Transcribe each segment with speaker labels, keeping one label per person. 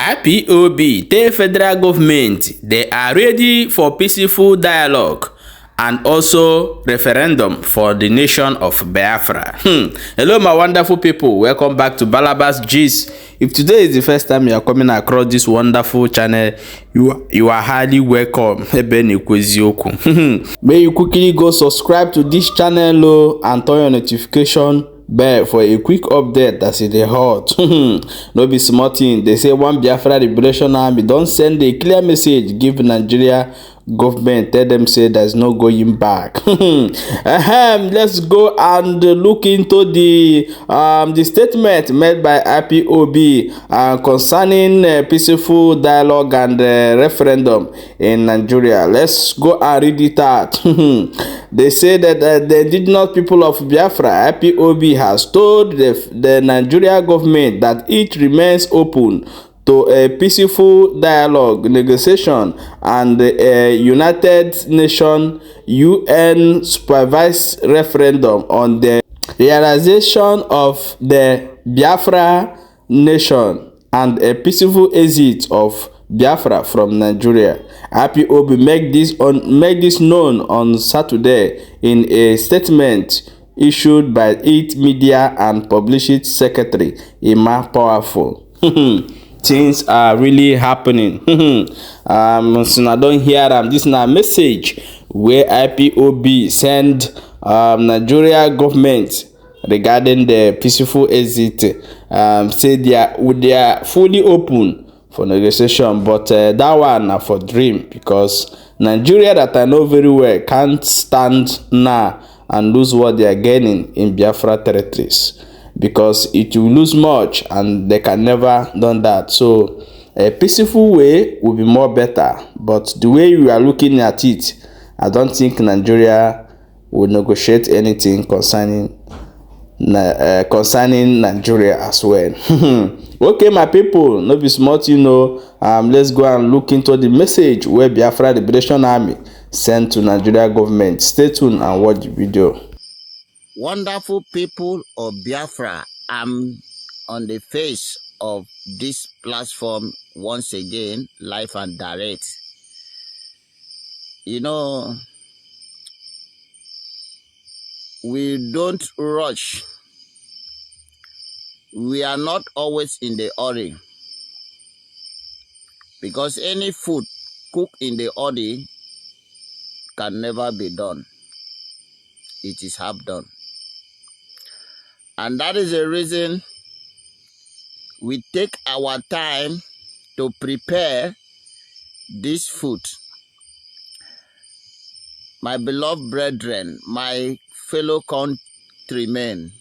Speaker 1: IPOB tell federal government they are ready for peaceful dialogue and also referendum for the nation of Biafra. Hello my wonderful people, welcome back to Balabas Gist. If today is the first time you are coming across this wonderful channel, you are highly welcome. May you quickly go subscribe to this channel and turn your notification bell for a quick update that's in the hot. No be small thing. They say one Biafra Liberation Army don't send a clear message give Nigeria government, tell them say there's no going back. Let's go and look into the statement made by IPOB concerning peaceful dialogue and referendum in Nigeria. Let's go and read it out. They say that the indigenous people of Biafra, IPOB, has told the Nigeria government that it remains open to a peaceful dialogue, negotiation, and a United Nations UN supervised referendum on the realization of the Biafra nation and a peaceful exit of Biafra from Nigeria. IPOB make this known on Saturday in a statement issued by its media and publicity secretary, Emma Powerful. Things are really happening. So I don't hear them. This is a message where IPOB send Nigeria government regarding the peaceful exit. Say they are fully open for negotiation, but that one are for dream, because Nigeria, that I know very well, can't stand now and lose what they are gaining in Biafra territories, because it will lose much and they can never done that. So a peaceful way will be more better, but the way we are looking at it, I don't think Nigeria will negotiate anything concerning Nigeria as well. Okay my people, no be smart, let's go and look into the message where Biafra Liberation Army sent to Nigeria government. Stay tuned and watch the video.
Speaker 2: Wonderful people of Biafra, I'm on the face of this platform once again, live and direct. We don't rush. We are not always in the hurry, because any food cooked in the hurry can never be done. It is half done. And that is the reason we take our time to prepare this food. My beloved brethren, my fellow countrymen,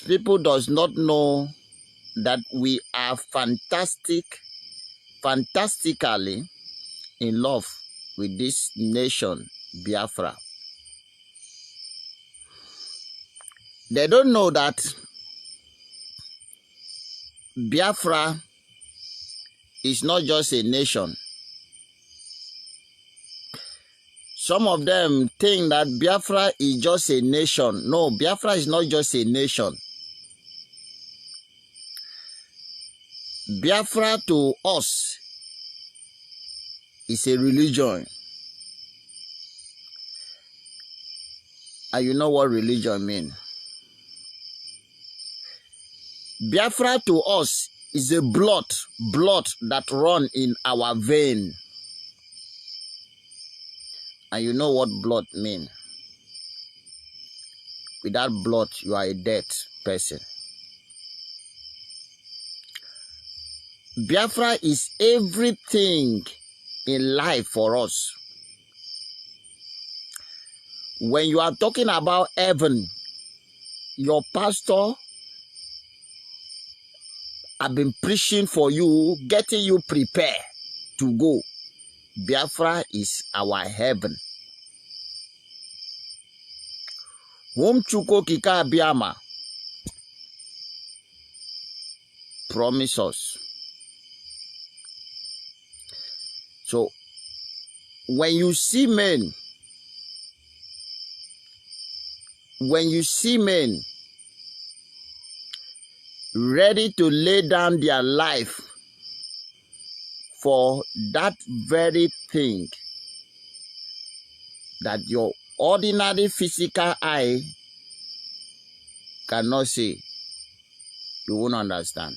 Speaker 2: people does not know that we are fantastically in love with this nation, Biafra. They don't know that Biafra is not just a nation. Some of them think that Biafra is just a nation. No, Biafra is not just a nation. Biafra to us is a religion. And you know what religion means. Biafra to us is a blood that runs in our vein. And you know what blood means. Without blood, you are a dead person. Biafra is everything in life for us. When you are talking about heaven, your pastor have been preaching for you, getting you prepared to go. Biafra is our heaven. Whom Chuko Kika Biama promise us. So when you see men ready to lay down their life for that very thing that your ordinary physical eye cannot see, you won't understand.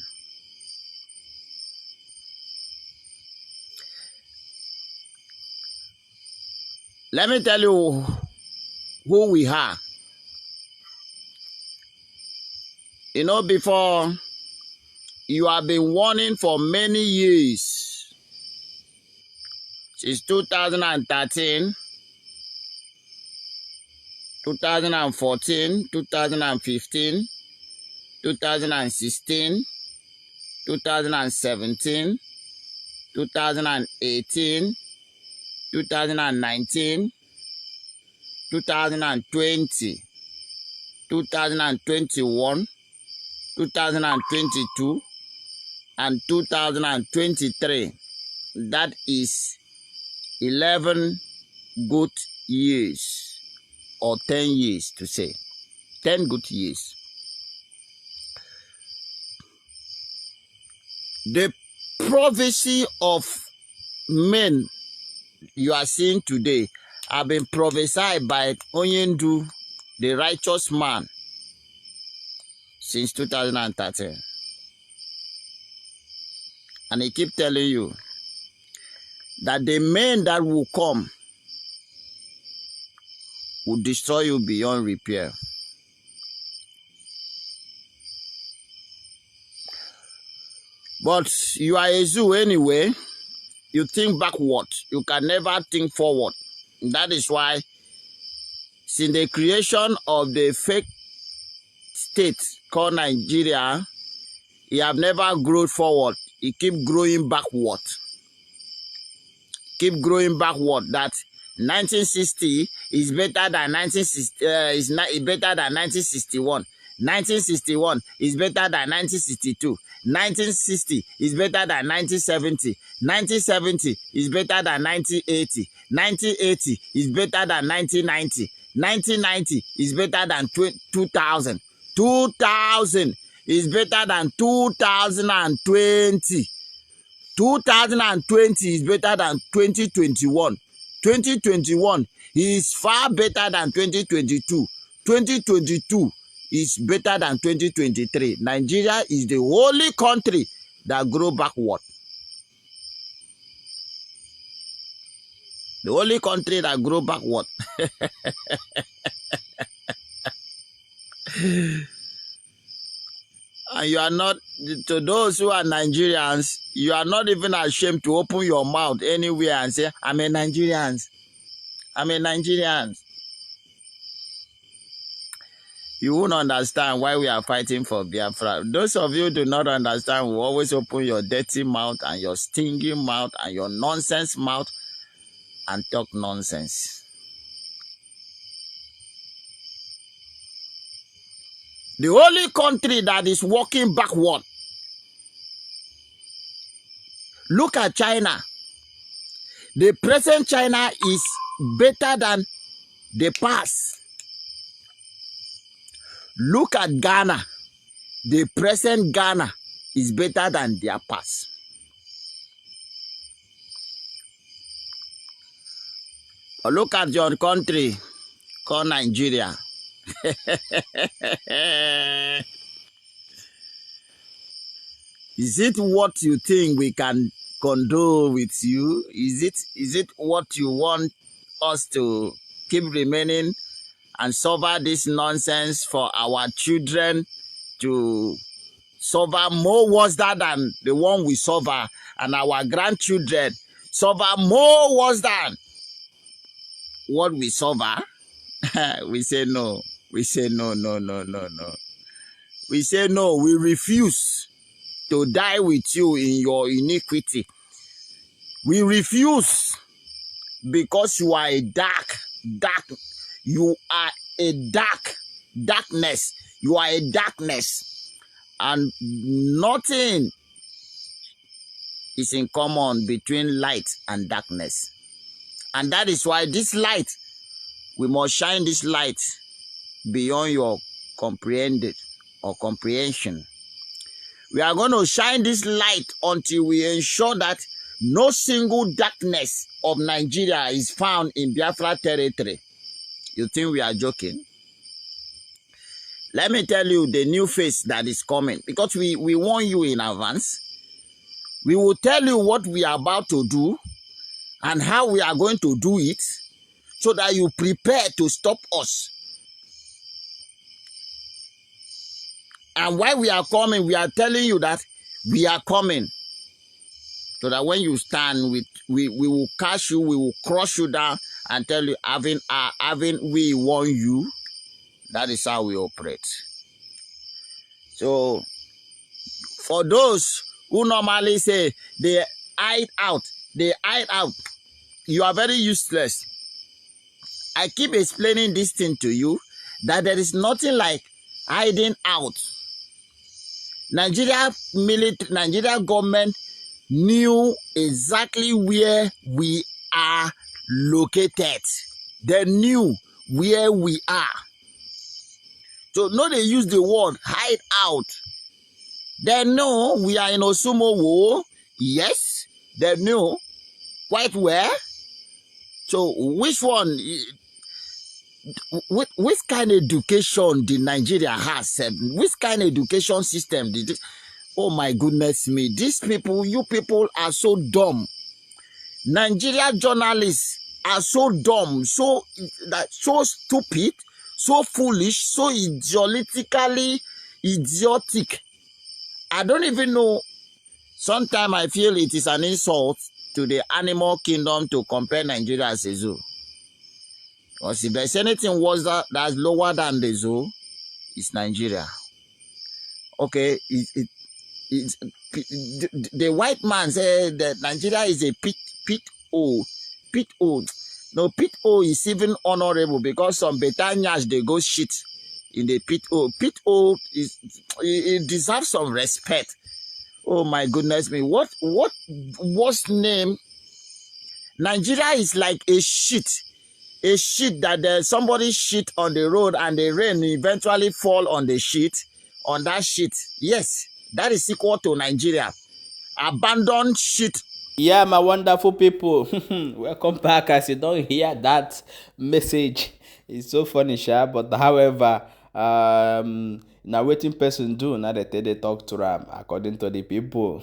Speaker 2: Let me tell you who we are. You know, before, you have been warning for many years, since 2013, 2014, 2015, 2016, 2017, 2018, 2019, 2020, 2021, 2022, and 2023. That is 11 good years, or 10 years to say. 10 good years. The prophecy of men you are seeing today have been prophesied by Onyendu, the righteous man, since 2013. And he keep telling you that the men that will come will destroy you beyond repair. But you are a zoo anyway. You think backward. You can never think forward. That is why, since the creation of the fake state called Nigeria, he have never grown forward. He keep growing backward. Keep growing backward. That 1960 is better than 1960. Is better than 1961. 1961 is better than 1962. 1960 is better than 1970. 1970 is better than 1980. 1980 is better than 1990. 1990 is better than 2000. 2000 is better than 2020. 2020 is better than 2021. 2021 is far better than 2022. 2022 is better than 2023. Nigeria is the only country that grow backward. The only country that grow backward. And you are not, to those who are Nigerians, you are not even ashamed to open your mouth anywhere and say, I'm a Nigerian. I'm a Nigerian. You won't understand why we are fighting for Biafra. Those of you who do not understand will always open your dirty mouth and your stingy mouth and your nonsense mouth and talk nonsense. The only country that is walking backward. Look at China. The present China is better than the past. Look at Ghana. The present Ghana is better than their past. But look at your country called Nigeria. Is it what you think we can condole with you? Is it what you want us to keep remaining and suffer this nonsense for our children to suffer more worse than the one we suffer, and our grandchildren suffer more worse than what we suffer? We say no. We say no. We say no. We refuse to die with you in your iniquity. We refuse, because you are a you are a darkness. You are a darkness, and nothing is in common between light and darkness. And that is why this light, we must shine this light beyond your comprehended or comprehension. We are going to shine this light until we ensure that no single darkness of Nigeria is found in Biafra territory. You think we are joking? Let me tell you the new face that is coming, because we warn you in advance. We will tell you what we are about to do and how we are going to do it, so that you prepare to stop us. And while we are coming, we are telling you that we are coming. So that when you stand, we will catch you, we will crush you down and tell you, having we warn you. That is how we operate. So, for those who normally say they hide out, you are very useless. I keep explaining this thing to you, that there is nothing like hiding out. Nigeria government knew exactly where we are located. They knew where we are. So no, they use the word hide out. They know we are in Osumowo. Yes, they know quite well. So which one? Which kind of education did Nigeria has? Which kind of education system did it? Oh my goodness me! These people, you people are so dumb. Nigeria journalists are so dumb, so stupid, so foolish, so idiotically idiotic. I don't even know. Sometimes I feel it is an insult to the animal kingdom to compare Nigeria as a zoo. Because if there's anything worse that's lower than the zoo, it's Nigeria. Okay, the white man said that Nigeria is a pit hole. No, pit hole is even honorable, because some Betanias, they go shit in the pit hole. Pit hole it deserves some respect. Oh my goodness me! What worst name? Nigeria is like a shit that somebody shit on the road and the rain eventually fall on the shit. On that shit, yes, that is equal to Nigeria. Abandoned shit.
Speaker 1: Yeah, my wonderful people, welcome back. As you don't hear that message, it's so funny, sha. But however, now waiting person do now they talk to them according to the people.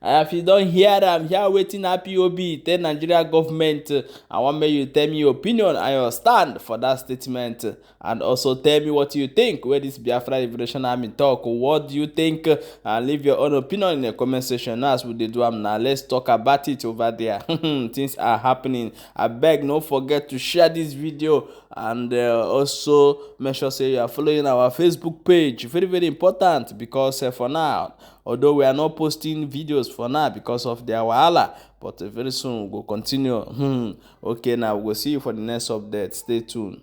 Speaker 1: If you don't hear them, here waiting IPOB, tell Nigeria government. I want you to tell me your opinion and your stand for that statement, and also tell me what you think where this Biafra Liberation Army talk. What do you think? And leave your own opinion in the comment section. As we do now, let's talk about it over there. Things are happening. I beg, don't forget to share this video, and also make sure say you are following our Facebook page. Very, very important, because for now, although we are not posting videos for now because of their wahala, but very soon we'll continue. Okay, now we'll see you for the next update. Stay tuned.